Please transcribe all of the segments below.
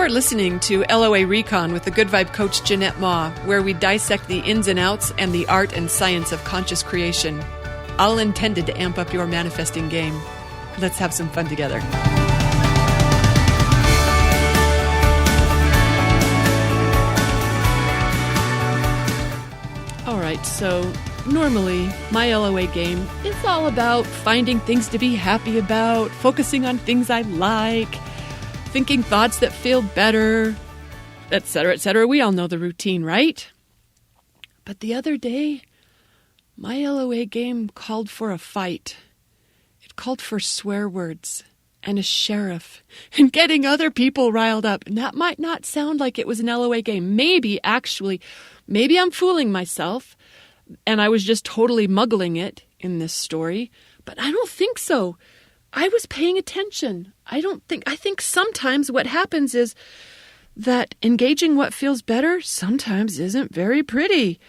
are listening to LOA Recon with the Good Vibe Coach Jeanette Ma, where we dissect the ins and outs and the art and science of conscious creation, all intended to amp up your manifesting game. Let's have some fun together. All right, so normally my LOA game is all about finding things to be happy about, focusing on things I like, thinking thoughts that feel better, etc., etc. We all know the routine, right? But the other day, my LOA game called for a fight. It called for swear words and a sheriff and getting other people riled up. And that might not sound like it was an LOA game. Maybe I'm fooling myself and I was just totally muggling it in this story. But I don't think so. I was paying attention. I think sometimes what happens is that engaging what feels better sometimes isn't very pretty.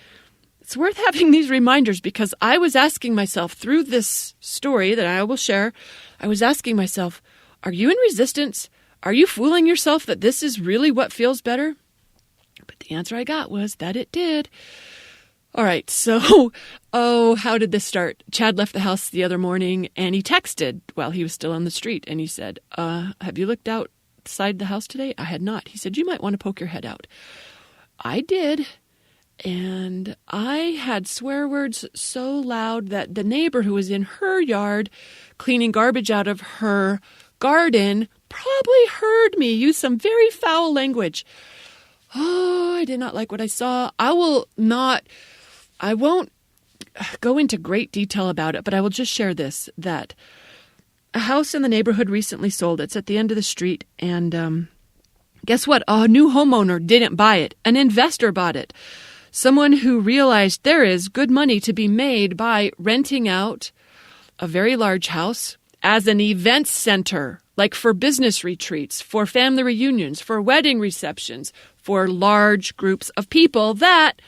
It's worth having these reminders because I was asking myself through this story that I will share, I was asking myself, are you in resistance? Are you fooling yourself that this is really what feels better? But the answer I got was that it did. All right, so, how did this start? Chad left the house the other morning and he texted while he was still on the street and he said, have you looked outside the house today? I had not. He said, you might want to poke your head out. I did. And I had swear words so loud that the neighbor who was in her yard cleaning garbage out of her garden probably heard me use some very foul language. Oh, I did not like what I saw. I won't go into great detail about it, but I will just share this, that a house in the neighborhood recently sold. It's at the end of the street. And guess what? A new homeowner didn't buy it. An investor bought it. Someone who realized there is good money to be made by renting out a very large house as an event center, like for business retreats, for family reunions, for wedding receptions, for large groups of people that,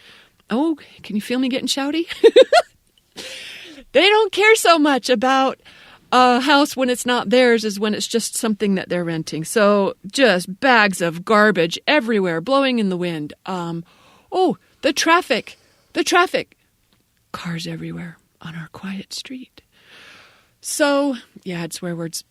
oh, can you feel me getting shouty? They don't care so much about a house when it's not theirs as when it's just something that they're renting. So just bags of garbage everywhere, blowing in the wind. The traffic, cars everywhere on our quiet street. So, yeah, I had swear words.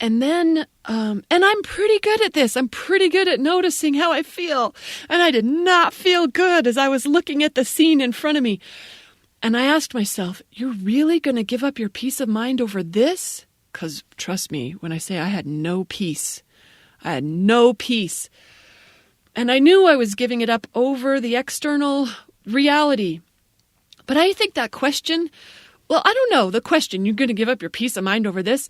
And then, and I'm pretty good at this. I'm pretty good at noticing how I feel. And I did not feel good as I was looking at the scene in front of me. And I asked myself, you're really going to give up your peace of mind over this? Because trust me, when I say I had no peace, I had no peace. And I knew I was giving it up over the external reality. But I think that question, well, I don't know, the question, you're going to give up your peace of mind over this?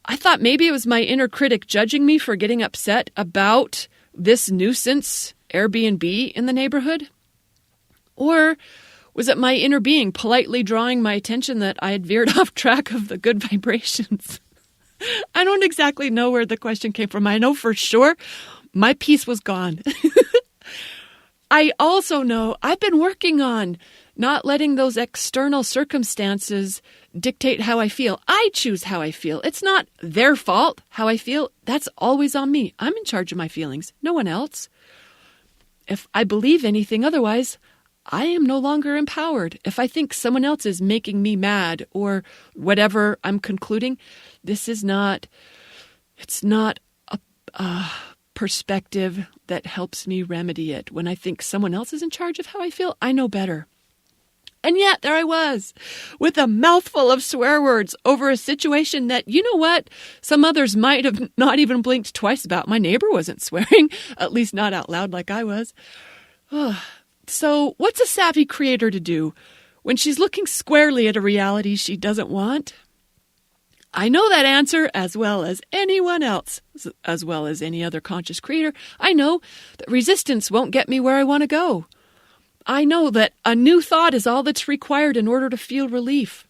I thought maybe it was my inner critic judging me for getting upset about this nuisance Airbnb in the neighborhood. Or was it my inner being politely drawing my attention that I had veered off track of the good vibrations? I don't exactly know where the question came from. I know for sure my peace was gone. I also know I've been working on not letting those external circumstances dictate how I feel. I choose how I feel. It's not their fault how I feel. That's always on me. I'm in charge of my feelings, no one else. If I believe anything otherwise, I am no longer empowered. If I think someone else is making me mad or whatever I'm concluding, it's not a perspective that helps me remedy it. When I think someone else is in charge of how I feel, I know better. And yet there I was with a mouthful of swear words over a situation that, you know what, some others might have not even blinked twice about. My neighbor wasn't swearing, at least not out loud like I was. So what's a savvy creator to do when she's looking squarely at a reality she doesn't want? I know that answer as well as anyone else, as well as any other conscious creator. I know that resistance won't get me where I want to go. I know that a new thought is all that's required in order to feel relief.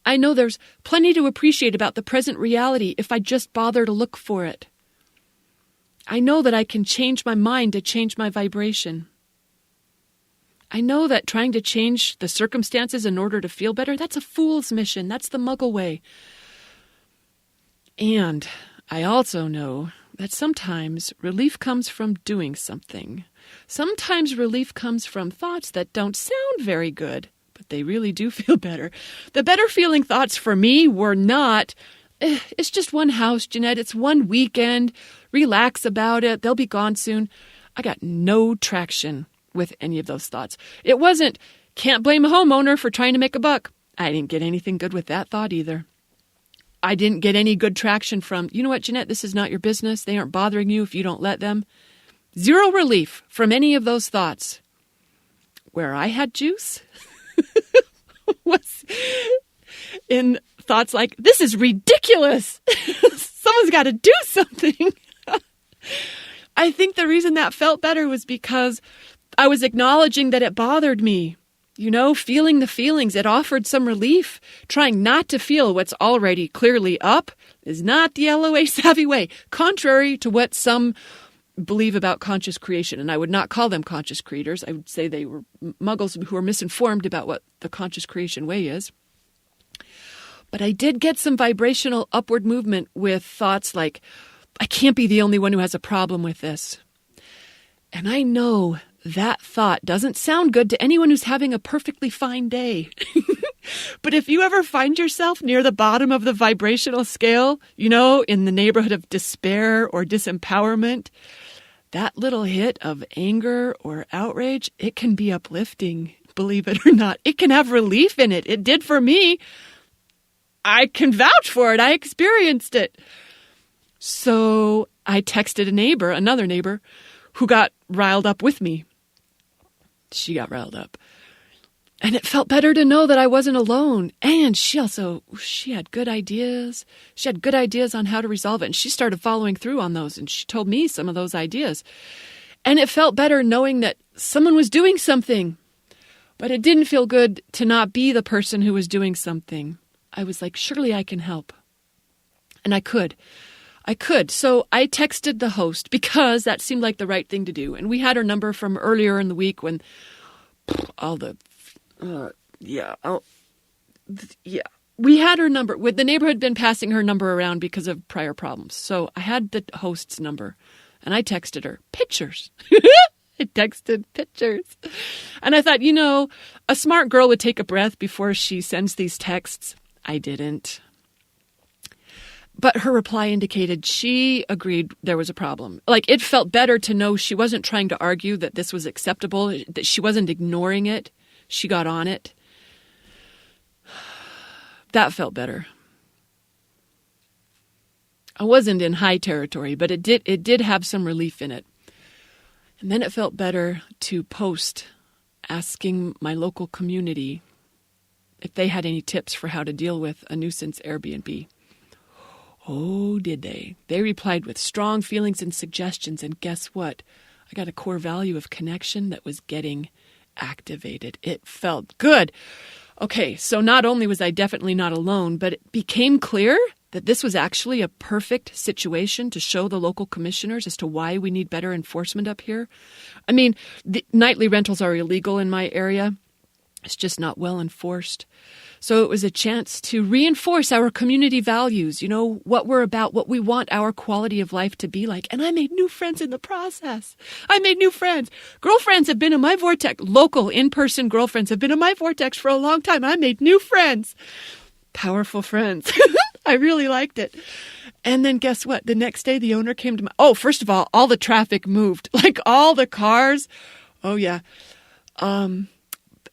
I know there's plenty to appreciate about the present reality if I just bother to look for it. I know that I can change my mind to change my vibration. I know that trying to change the circumstances in order to feel better, that's a fool's mission. That's the muggle way. And I also know that sometimes relief comes from doing something. Sometimes relief comes from thoughts that don't sound very good, but they really do feel better. The better feeling thoughts for me were not, it's just one house, Jeanette. It's one weekend. Relax about it. They'll be gone soon. I got no traction with any of those thoughts. It wasn't, can't blame a homeowner for trying to make a buck. I didn't get anything good with that thought either. I didn't get any good traction from, you know what, Jeanette, this is not your business. They aren't bothering you if you don't let them. Zero relief from any of those thoughts. Where I had juice was in thoughts like, this is ridiculous. Someone's got to do something. I think the reason that felt better was because I was acknowledging that it bothered me. You know, feeling the feelings, it offered some relief. Trying not to feel what's already clearly up is not the LOA savvy way, contrary to what some believe about conscious creation. And I would not call them conscious creators. I would say they were muggles who are misinformed about what the conscious creation way is. But I did get some vibrational upward movement with thoughts like, I can't be the only one who has a problem with this. And I know that thought doesn't sound good to anyone who's having a perfectly fine day. But if you ever find yourself near the bottom of the vibrational scale, you know, in the neighborhood of despair or disempowerment, that little hit of anger or outrage, it can be uplifting, believe it or not. It can have relief in it. It did for me. I can vouch for it. I experienced it. So I texted another neighbor, who got riled up with me. She got riled up. And it felt better to know that I wasn't alone. And she had good ideas. She had good ideas on how to resolve it. And she started following through on those. And she told me some of those ideas. And it felt better knowing that someone was doing something. But it didn't feel good to not be the person who was doing something. I was like, surely I can help. And I could. So I texted the host because that seemed like the right thing to do. And we had her number from earlier in the week when we had her number. The neighborhood had been passing her number around because of prior problems. So I had the host's number and I texted her pictures. I texted pictures. And I thought, a smart girl would take a breath before she sends these texts. I didn't. But her reply indicated she agreed there was a problem. Like, it felt better to know she wasn't trying to argue that this was acceptable, that she wasn't ignoring it. She got on it. That felt better. I wasn't in high territory, but it did have some relief in it. And then it felt better to post asking my local community if they had any tips for how to deal with a nuisance Airbnb. Oh, did they? They replied with strong feelings and suggestions, and guess what? I got a core value of connection that was getting activated. It felt good. Okay, so not only was I definitely not alone, but it became clear that this was actually a perfect situation to show the local commissioners as to why we need better enforcement up here. I mean, the nightly rentals are illegal in my area. It's just not well enforced. So it was a chance to reinforce our community values, what we're about, what we want our quality of life to be like. And I made new friends in the process. I made new friends. Girlfriends have been in my vortex. Local, in-person girlfriends have been in my vortex for a long time. I made new friends. Powerful friends. I really liked it. And then guess what? The next day, the owner came to my... first of all the traffic moved. Like all the cars. Oh, yeah.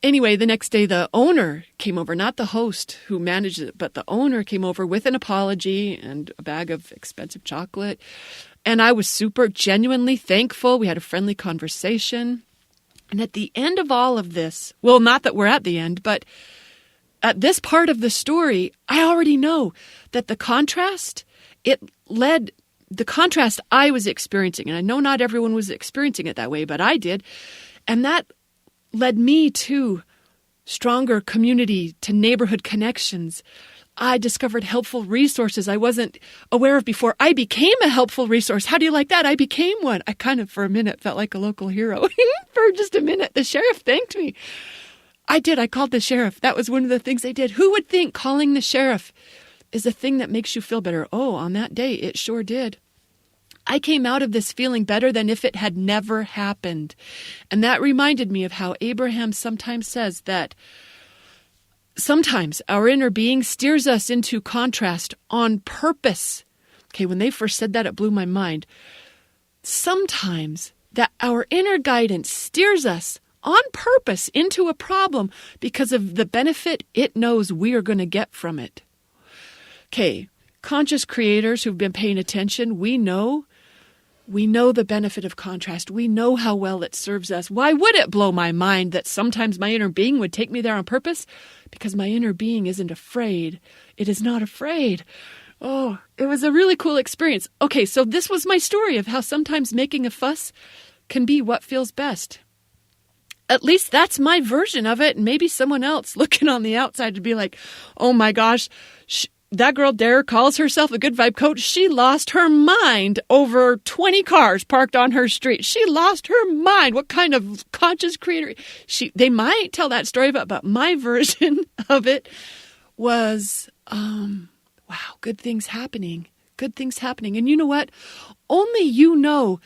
Anyway, the next day, the owner came over, not the host who managed it, but the owner came over with an apology and a bag of expensive chocolate. And I was super genuinely thankful. We had a friendly conversation. And at the end of all of this, well, not that we're at the end, but at this part of the story, I already know that the contrast I was experiencing, and I know not everyone was experiencing it that way, but I did. And that led me to stronger community, to neighborhood connections. I discovered helpful resources I wasn't aware of before. I became a helpful resource. How do you like that? I became one. I kind of, for a minute, felt like a local hero. For just a minute, the sheriff thanked me. I did. I called the sheriff. That was one of the things I did. Who would think calling the sheriff is a thing that makes you feel better? Oh, on that day, it sure did. I came out of this feeling better than if it had never happened. And that reminded me of how Abraham sometimes says that sometimes our inner being steers us into contrast on purpose. Okay, when they first said that, it blew my mind. Sometimes that our inner guidance steers us on purpose into a problem because of the benefit it knows we are going to get from it. Okay, conscious creators who've been paying attention, we know the benefit of contrast. We know how well it serves us. Why would it blow my mind that sometimes my inner being would take me there on purpose? Because my inner being isn't afraid. It is not afraid. Oh, it was a really cool experience. Okay, so this was my story of how sometimes making a fuss can be what feels best. At least that's my version of it. And maybe someone else looking on the outside would be like, oh my gosh, that girl Dare calls herself a good vibe coach. She lost her mind over 20 cars parked on her street. She lost her mind. What kind of conscious creator? They might tell that story about, but my version of it was, wow, good things happening. Good things happening. And you know what? Only you know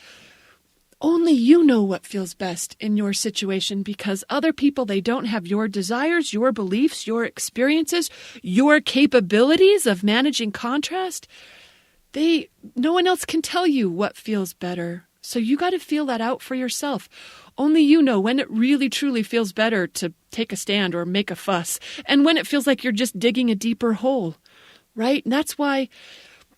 what feels best in your situation, because other people, they don't have your desires, your beliefs, your experiences, your capabilities of managing contrast. No one else can tell you what feels better. So you got to feel that out for yourself. Only you know when it really truly feels better to take a stand or make a fuss, and when it feels like you're just digging a deeper hole, right? And that's why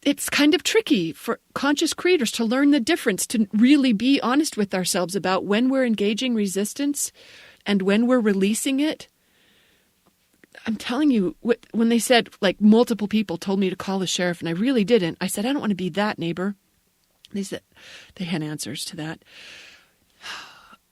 it's kind of tricky for conscious creators to learn the difference, to really be honest with ourselves about when we're engaging resistance and when we're releasing it. I'm telling you, when they said, like, multiple people told me to call the sheriff, and I really didn't. I said, I don't want to be that neighbor. They said they had answers to that.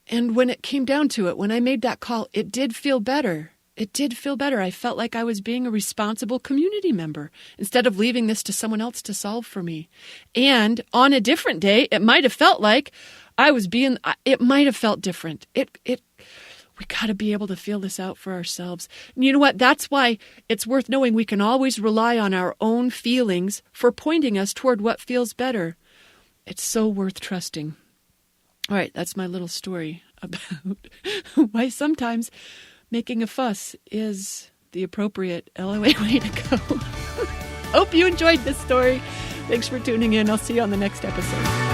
And when it came down to it, when I made that call, it did feel better. It did feel better. I felt like I was being a responsible community member instead of leaving this to someone else to solve for me. And on a different day, it might have felt like it might have felt different. We got to be able to feel this out for ourselves. And you know what? That's why it's worth knowing we can always rely on our own feelings for pointing us toward what feels better. It's so worth trusting. All right, that's my little story about why sometimes making a fuss is the appropriate LOA way to go. Hope you enjoyed this story. Thanks for tuning in. I'll see you on the next episode.